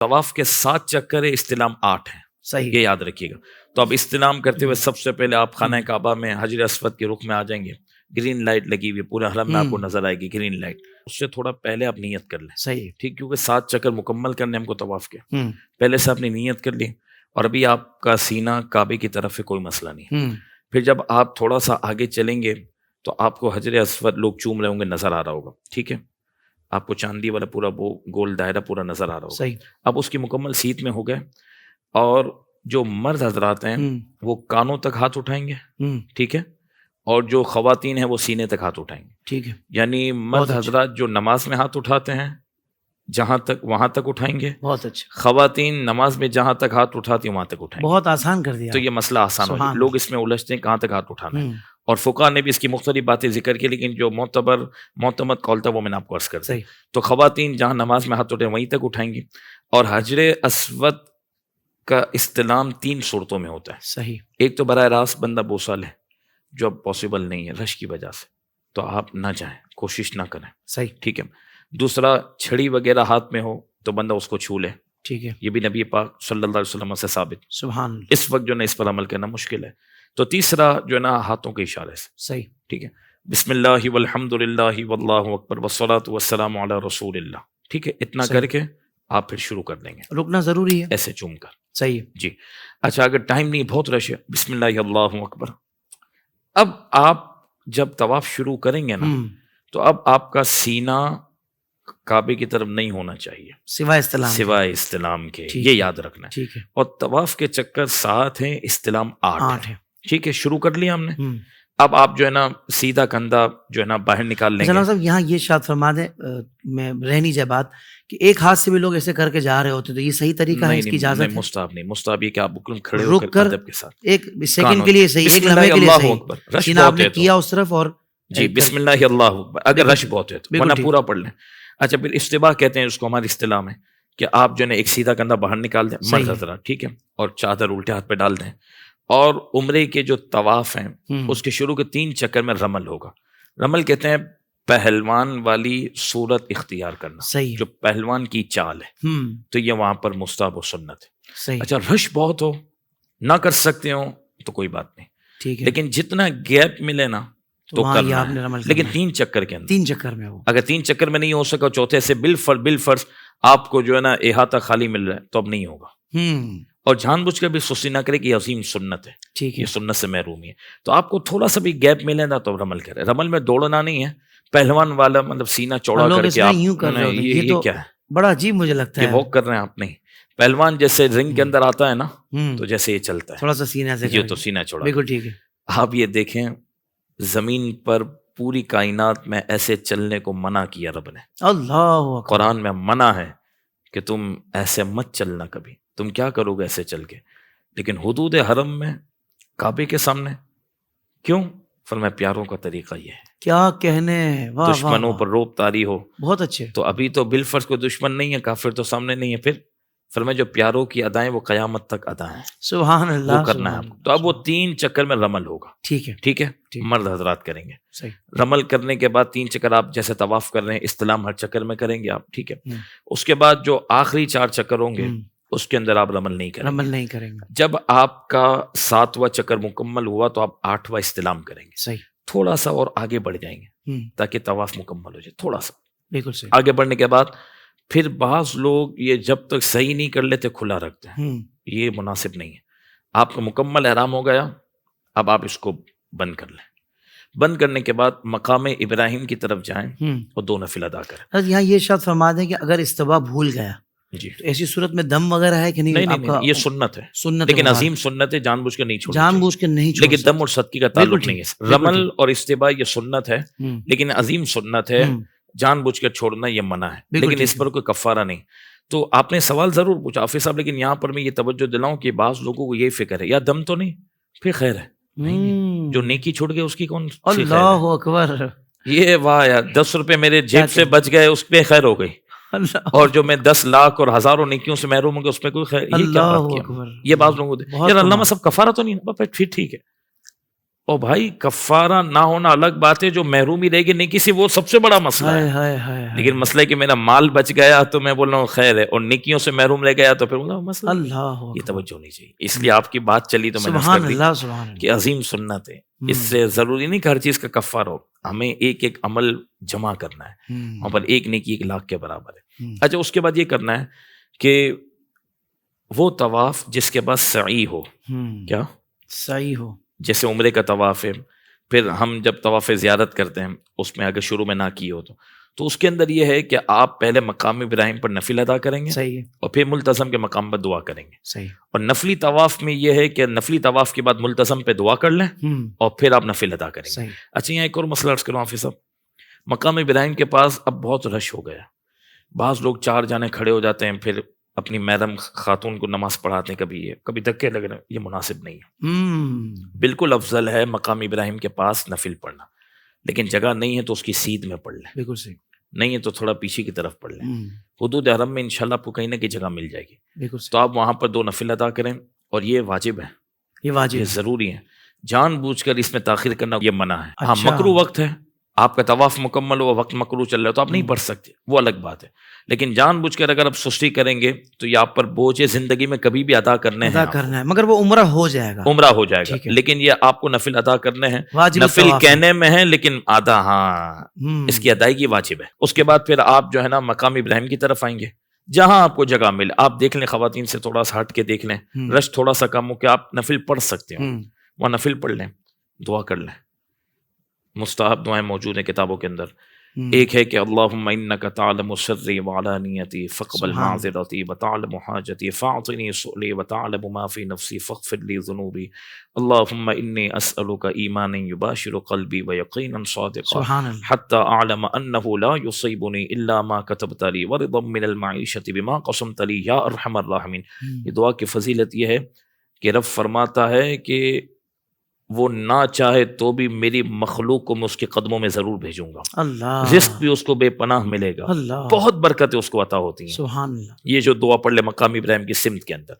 طواف کے 7 چکر ہے، استلام 8 ہیں، صحیح، یہ یاد رکھیے گا۔ تو اب استلام کرتے ہوئے سب سے پہلے آپ خانہ کعبہ میں حجر اسود کے رخ میں آ جائیں گے، گرین لائٹ لگی ہوئی پورے حرم میں آپ کو نظر آئے گی گرین لائٹ، اس سے تھوڑا پہلے آپ نیت کر لیں، صحیح، ٹھیک، کیونکہ 7 چکر مکمل کرنے ہم کو طواف کے، پہلے سے آپ نے نیت کر لی، اور ابھی آپ کا سینہ کعبے کی طرف ہے، کوئی مسئلہ نہیں۔ پھر جب آپ تھوڑا سا آگے چلیں گے تو آپ کو حجر اسود لوگ چوم رہے ہوں گے، نظر آ رہا ہوگا، ٹھیک ہے، آپ کو چاندی والا پورا وہ گول دائرہ پورا نظر آ رہا ہوگا۔ صحیح، اب اس کی مکمل سیت میں ہو گئے، اور جو مرد حضرات ہیں وہ کانوں تک ہاتھ اٹھائیں گے، ٹھیک ہے، اور جو خواتین ہیں وہ سینے تک ہاتھ اٹھائیں گے، ٹھیک ہے، یعنی مرد حضرات جو نماز میں ہاتھ اٹھاتے ہیں جہاں تک وہاں تک اٹھائیں گے، بہت اچھا، خواتین نماز میں جہاں تک ہاتھ اٹھاتی ہیں وہاں تک اٹھائیں گے۔ بہت آسان کر دیا تو یہ مسئلہ آسان ہو جائے، لوگ اس میں الجھتے ہیں کہاں تک ہاتھ اٹھانا ہے، اور فقہاء نے بھی اس کی مختلف باتیں ذکر کی، لیکن جو معتمد قول تھا وہ میں نے آپ کو عرض کر دیا۔ تو خواتین جہاں نماز میں ہاتھ اٹھائیں وہیں تک اٹھائیں گی، اور حجر اسود کا استلام 3 صورتوں میں ہوتا ہے۔ صحیح، ایک تو براہ راست بندہ بوسہ لے، جو اب پاسبل نہیں ہے رش کی وجہ سے، تو آپ نہ جائیں، کوشش نہ کریں، صحیح، ٹھیک ہے۔ دوسرا، چھڑی وغیرہ ہاتھ میں ہو تو بندہ اس کو چھو لے، ٹھیک ہے، یہ بھی نبی پاک صلی اللہ علیہ وسلم سے ثابت، سبحان اللہ، اس وقت جو ہے اس پر عمل کرنا مشکل ہے۔ تو تیسرا جو ہے نا ہاتھوں کے اشارے سے، صحیح، ٹھیک ہے، بسم اللہ والحمد للہ واللہ اکبر والصلاۃ والسلام علی رسول اللہ، ٹھیک ہے، اتنا کر کے آپ پھر شروع کر دیں گے، رکنا ضروری ہے، ایسے چوم کر، صحیح، جی۔ اچھا، اگر ٹائم نہیں، بہت رش ہے، بسم اللہ اللہ اکبر۔ اب آپ جب طواف شروع کریں گے نا تو اب آپ کا سینہ کعبے کی طرف نہیں ہونا چاہیے سوائے استلام کے، یہ یاد رکھنا ہے۔ ٹھیک ہے، اور طواف کے چکر 7 ہیں، استلام 8 ہے، ٹھیک ہے، شروع کر لیا ہم نے۔ اب آپ جو ہے نا سیدھا کندھا جو ہے نا باہر نکال لیں گے۔ صاحب یہاں یہ ارشاد فرما دیں، میں رہ نہیں جائے بات کہ ایک ہاتھ سے بھی لوگ ایسے کر کے جا رہے ہوتے، تو یہ صحیح طریقہ ہے، اس کی اجازت ہے؟ مستحب نہیں، مستحب یہ کہ آپ بکرم کھڑے ہو کر ادب کے ساتھ ایک سیکنڈ کے لیے صحیح، ایک لمحے کے لیے صحیح، سینہ آپ نے کیا اس طرف، اور جی بسم اللہ اللہ اکبر، اگر رش بہت ہے تو، ورنہ پورا پڑھ لیں۔ اچھا، پھر استباح کہتے ہیں اس کو، ہماری اصطلاح میں، کہ آپ جو ہے ایک سیدھا کندھا باہر نکال دیں مرد حضرات، ٹھیک ہے، اور چادر الٹے ہاتھ پہ ڈال دیں، اور عمرے کے جو طواف ہیں اس کے شروع کے 3 چکر میں رمل ہوگا۔ رمل کہتے ہیں پہلوان والی صورت اختیار کرنا، جو پہلوان کی چال ہے، تو یہ وہاں پر مستحب و سنت ہے۔ اچھا، رش بہت ہو، نہ کر سکتے ہو تو کوئی بات نہیں، ٹھیک ہے، لیکن جتنا گیپ ملے نا تو کرنا ہے، لیکن 3 چکر کے اندر، 3 چکر میں ہو، اگر 3 چکر میں نہیں ہو سکا، چوتھے سے بالفرض آپ کو جو ہے نا احاطہ خالی مل رہا ہے تو اب نہیں ہوگا، اور جان بوجھ کر بھی سستی نہ کرے کہ یہ عظیم سنت ہے، ٹھیک ہے، یہ سنت سے محرومی ہے۔ تو آپ کو تھوڑا سا بھی گیپ ملے نا تو رمل کرے۔ رمل میں دوڑنا نہیں ہے، پہلوان والا مطلب سینہ چوڑا کر کے آپ یوں کر رہے ہو، یہ کیا ہے، بڑا عجیب مجھے لگتا ہے، یہ واک کر رہے ہیں آپ، نہیں، پہلوان جیسے رنگ کے اندر آتا ہے نا تو جیسے یہ چلتا ہے، تھوڑا سا سینہ سے، یہ تو سینہ چوڑا، بالکل ٹھیک ہے۔ آپ یہ دیکھیں، زمین پر پوری کائنات میں ایسے چلنے کو منع کیا رب نے، اللہ، قرآن میں منع ہے کہ تم ایسے مت چلنا کبھی، تم کیا کرو گے ایسے چل کے، لیکن حدود حرم میں کعبے کے سامنے کیوں؟ فرمایا پیاروں کا طریقہ یہ ہے، کیا کہنے، دشمنوں پر روب طاری ہو، بہت اچھے، تو ابھی تو بالفرض کوئی دشمن نہیں ہے، کافر تو سامنے نہیں ہے، پھر فرمایا جو پیاروں کی ادائیں وہ قیامت تک ادا ہیں، سبحان اللہ، وہ کرنا ہے آپ کو۔ تو اب وہ 3 چکر میں رمل ہوگا، ٹھیک ہے، ٹھیک ہے، مرد حضرات کریں گے، صحیح، رمل کرنے کے بعد 3 چکر آپ جیسے طواف کر رہے ہیں، استلام ہر چکر میں کریں گے آپ، ٹھیک ہے، اس کے بعد جو آخری 4 چکر ہوں گے اس کے اندر آپ رمل نہیں کریں گے، جب آپ کا 7واں چکر مکمل ہوا تو آپ 8واں استلام کریں گے، صحیح، تھوڑا سا اور آگے بڑھ جائیں گے تاکہ طواف مکمل ہو جائے، تھوڑا سا بالکل صحیح۔ آگے بڑھنے کے بعد پھر بعض لوگ یہ جب تک صحیح نہیں کر لیتے کھلا رکھتے ہیں، یہ مناسب نہیں ہے۔ آپ کا مکمل احرام ہو گیا، اب آپ اس کو بند کر لیں، بند کرنے کے بعد مقام ابراہیم کی طرف جائیں اور 2 نفل ادا کریں۔ یہاں یہ ارشاد فرما دیں کہ اگر استوا بھول گیا جی تو ایسی صورت میں دم وغیرہ ہے کہ نہیں؟ نہیں، یہ سنت ہے، لیکن عظیم سنت ہے، جان بوجھ کے نہیں چھوڑنا، جان بوجھ کے نہیں چھوڑنا، لیکن دم اور صدقے کا تعلق نہیں ہے۔ رمل اور استباء یہ سنت ہے، لیکن عظیم سنت ہے، جان بوجھ کر چھوڑنا یہ منع ہے، لیکن اس پر کوئی کفارہ نہیں۔ تو آپ نے سوال ضرور پوچھا حافظ صاحب، لیکن یہاں پر میں یہ توجہ دلاؤں کہ بعض لوگوں کو یہ فکر ہے یا دم تو نہیں، پھر خیر ہے، جو نیکی چھوڑ گئے اس کی کون سی خیر ہے؟ اللہ اکبر، یہ واہ یار، 10 روپے میرے جیب سے بچ گئے اس پہ خیر ہو گئی، اور جو میں 10 لاکھ اور ہزاروں نیکیوں سے محروم ہوں گے اس پہ کوئی خیر، یہ کیا بات کیا؟ یہ بعض لوگوں کو یار اللہ میں سب کفارہ تو نہیں، پھر ٹھیک ہے، اور بھائی کفارہ نہ ہونا الگ بات ہے، جو محرومی رہے گی نیکی سے وہ سب سے بڑا مسئلہ ہے، لیکن مسئلہ ہے کہ میرا مال بچ گیا تو میں بول رہا ہوں خیر ہے، اور نیکیوں سے محروم رہ گیا تو پھر بول رہا ہوں مسئلہ اللہ یہ توجہ ہونی چاہیے. اس لیے آپ کی بات چلی تو میں نے کہ عظیم سنت ہے. اس سے ضروری نہیں کہ ہر چیز کا کفار ہو، ہمیں ایک ایک عمل جمع کرنا ہے، وہاں پر ایک نیکی 1 لاکھ کے برابر ہے. اچھا اس کے بعد یہ کرنا ہے کہ وہ طواف جس کے بعد سعی ہو، کیا سعی ہو، جیسے عمرے کا طواف ہے، پھر ہم جب طواف زیارت کرتے ہیں اس میں اگر شروع میں نہ کیے ہو تو اس کے اندر یہ ہے کہ آپ پہلے مقام ابراہیم پر نفل ادا کریں گے، صحیح ہے، اور پھر ملتزم کے مقام پر دعا کریں گے. صحیح. اور نفلی طواف میں یہ ہے کہ نفلی طواف کے بعد ملتزم پہ دعا کر لیں اور پھر آپ نفل ادا کریں گے. صحیح. اچھا یہاں ایک اور مسئلہ عرض کروں حافظ صاحب، مقام ابراہیم کے پاس اب بہت رش ہو گیا، بعض لوگ 4 جانے کھڑے ہو جاتے ہیں، پھر اپنی محرم خاتون کو نماز پڑھاتے ہیں، کبھی دھکے لگ رہے ہیں، یہ مناسب نہیں ہے. بالکل افضل ہے مقام ابراہیم کے پاس نفل پڑھنا، لیکن جگہ نہیں ہے تو اس کی سیدھ میں پڑھ لیں، بالکل صحیح، نہیں ہے تو تھوڑا پیچھے کی طرف پڑھ لیں. حدود حرم میں انشاءاللہ آپ کو کہیں نہ کہیں جگہ مل جائے گی، بالکل صحیح. تو آپ وہاں پر 2 نفل ادا کریں، اور یہ واجب ہے، یہ ضروری ہے. جان بوجھ کر اس میں تاخیر کرنا یہ منع ہے. ہاں مکروہ وقت ہے، آپ کا طواف مکمل ہوا، وقت مکروہ چل رہا ہے تو آپ نہیں پڑھ سکتے، وہ الگ بات ہے. لیکن جان بوجھ کر اگر آپ سستی کریں گے تو یہ آپ پر بوجھ ہے، زندگی میں کبھی بھی ادا کرنا ہے، مگر وہ عمرہ ہو جائے گا، لیکن یہ آپ کو نفل ادا کرنے ہیں، نفل کہنے میں ہے لیکن آدھا اس کی ادائیگی واجب ہے. اس کے بعد پھر آپ جو ہے نا مقام ابراہیم کی طرف آئیں گے، جہاں آپ کو جگہ ملے. آپ دیکھ لیں خواتین سے تھوڑا سا ہٹ کے دیکھ لیں، رش تھوڑا سا کم ہو کہ آپ نفل پڑھ سکتے ہو، وہاں نفل پڑھ لیں، دعا کر لیں. مستحب دعائیں موجود ہیں کتابوں کے اندر. ایک ہے کہ اللہم انک تعلم سری وعلانیتی فاقبل معذرتی وتعلم حاجتی فاعطنی سؤلی وتعلم ما فی نفسی فاغفر لی ذنوبی اللہم انی اسألک ایمانا یباشر قلبی ویقینا صادقا حتی اعلم انه لا یصیبنی الا ما کتبت لی ورضا من المعیشت بما قسمت لی یا ارحم الراحمین. یہ دعا کی فضیلت یہ ہے کہ رب فرماتا ہے کہ وہ نہ چاہے تو بھی میری مخلوق کو میں اس کے قدموں میں ضرور بھیجوں گا، رزق بھی اس کو بے پناہ ملے گا، بہت برکتیں اس کو عطا ہوتی ہیں. سبحان اللہ. یہ جو دعا پڑھ لے مقام ابراہیم کی سمت کے اندر.